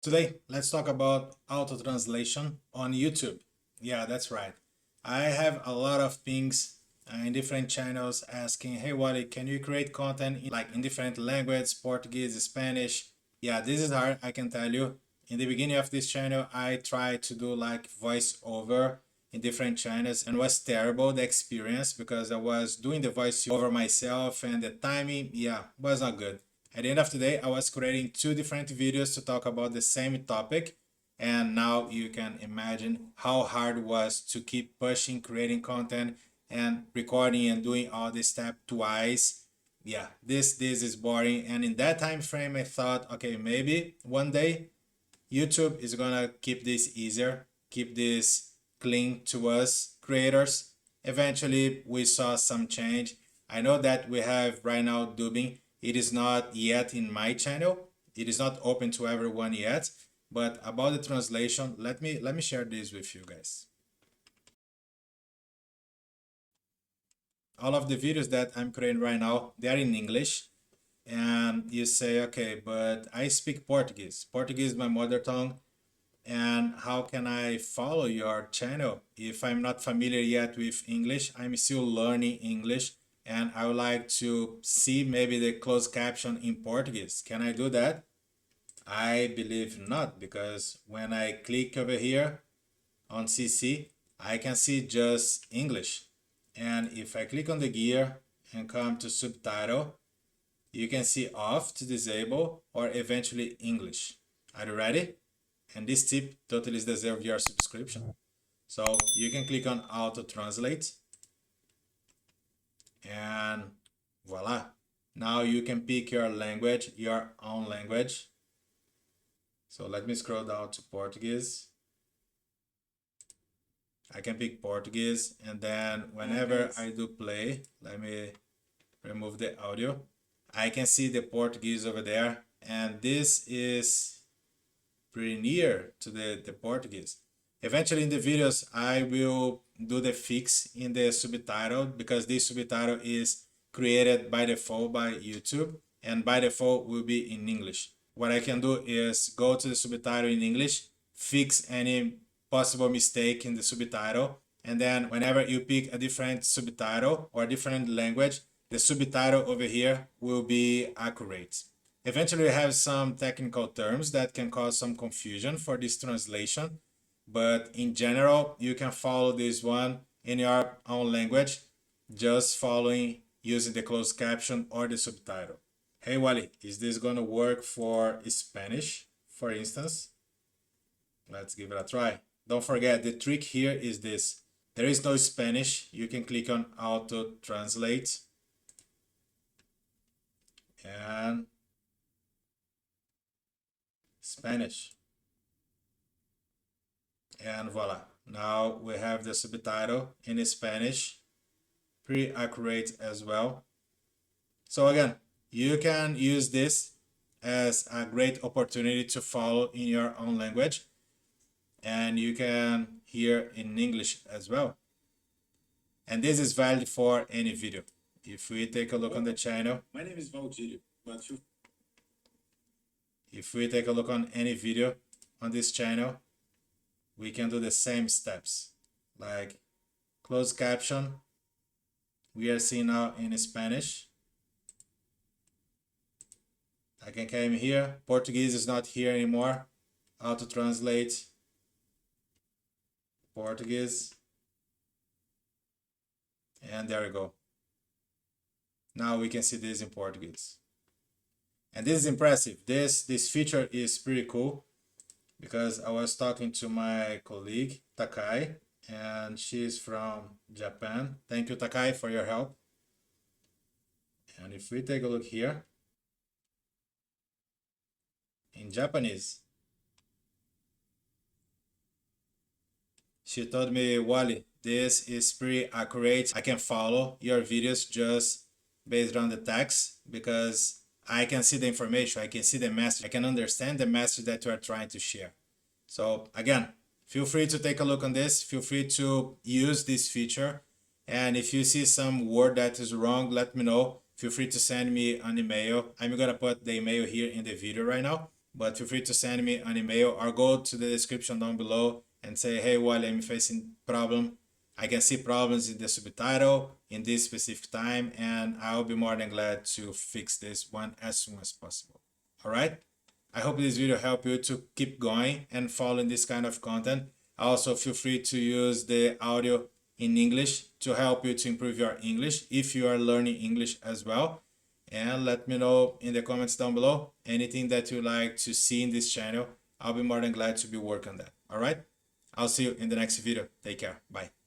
Today, let's talk about auto translation on YouTube. Yeah, that's right. I have a lot of pings in different channels asking, hey Wally, can you create content in different languages, Portuguese, Spanish? Yeah, this is hard, I can tell you. In the beginning of this channel, I tried to do like voiceover in different channels and was terrible the experience because I was doing the voiceover myself and the timing, yeah, was not good. At the end of the day, I was creating two different videos to talk about the same topic. And now you can imagine how hard it was to keep pushing, creating content and recording and doing all this step twice. Yeah, this is boring. And in that time frame, I thought, okay, maybe one day YouTube is gonna keep this easier, keep this clean to us creators. Eventually, we saw some change. I know that we have right now dubbing. It is not yet in my channel. It is not open to everyone yet. But about the translation, let me share this with you guys. All of the videos that I'm creating right now, they are in English. And you say, okay, but I speak Portuguese. Portuguese is my mother tongue. And how can I follow your channel if I'm not familiar yet with English? I'm still learning English and I would like to see maybe the closed caption in Portuguese. Can I do that? I believe not, because when I click over here on CC, I can see just English. And if I click on the gear and come to subtitle, you can see off to disable or eventually English. Are you ready? And this tip totally deserves your subscription. So you can click on auto translate and voila. Now you can pick your language, your own language. So let me scroll down to Portuguese. I can pick Portuguese, and then whenever I do play, let me remove the audio. I can see the Portuguese over there, and this is pretty near to the Portuguese. Eventually in the videos, I will do the fix in the subtitle because this subtitle is created by default by YouTube and by default will be in English. What I can do is go to the subtitle in English, fix any possible mistake in the subtitle, and then whenever you pick a different subtitle or a different language, the subtitle over here will be accurate. Eventually, we have some technical terms that can cause some confusion for this translation, but in general, you can follow this one in your own language, just following using the closed caption or the subtitle. Hey Wally, is this gonna work for Spanish, for instance? Let's give it a try. Don't forget, the trick here is this. There is no Spanish. You can click on auto translate and Spanish. And voila. Now we have the subtitle in Spanish, pretty accurate as well. So again, you can use this as a great opportunity to follow in your own language, and you can hear in English as well. And this is valid for any video. If we take a look on the channel, my name is Valdir, but if we take a look on any video on this channel, we can do the same steps, like closed caption. We are seeing now in Spanish. I can come here. Portuguese is not here anymore. Auto translate Portuguese. And there we go. Now we can see this in Portuguese. And this is impressive. This feature is pretty cool because I was talking to my colleague Takai, and she's from Japan. Thank you, Takai, for your help. And if we take a look here, in Japanese, she told me, Wally, this is pretty accurate. I can follow your videos just based on the text because I can see the information, I can see the message, I can understand the message that you are trying to share. So again, feel free to take a look on this. Feel free to use this feature. And if you see some word that is wrong, let me know. Feel free to send me an email. I'm gonna put the email here in the video right now. but feel free to send me an email or go to the description down below and say, hey, Wally, I'm facing problem. I can see problems in the subtitle in this specific time, and I'll be more than glad to fix this one as soon as possible. All right? I hope this video helped you to keep going and following this kind of content. Also, feel free to use the audio in English to help you to improve your English if you are learning English as well. And let me know in the comments down below anything that you like to see in this channel. I'll be more than glad to be working on that. All right? I'll see you in the next video. Take care. Bye.